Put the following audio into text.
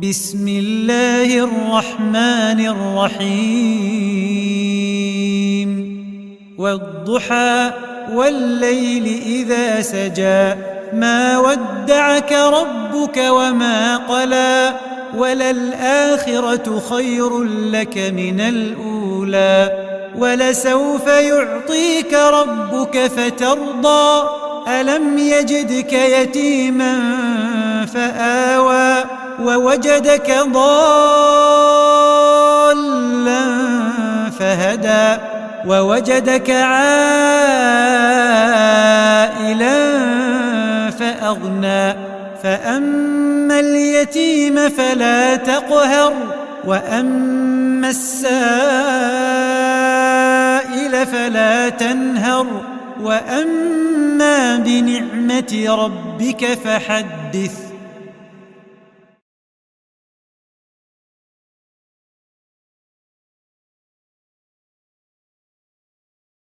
بسم الله الرحمن الرحيم والضحى والليل إذا سجى ما ودعك ربك وما قلى وللآخرة خير لك من الأولى ولسوف يعطيك ربك فترضى ألم يجدك يتيما فآوى ووجدك ضالا فهدى ووجدك عائلا فأغنى فأما اليتيم فلا تقهر وأما السائل فلا تنهر وأما بنعمة ربك فحدث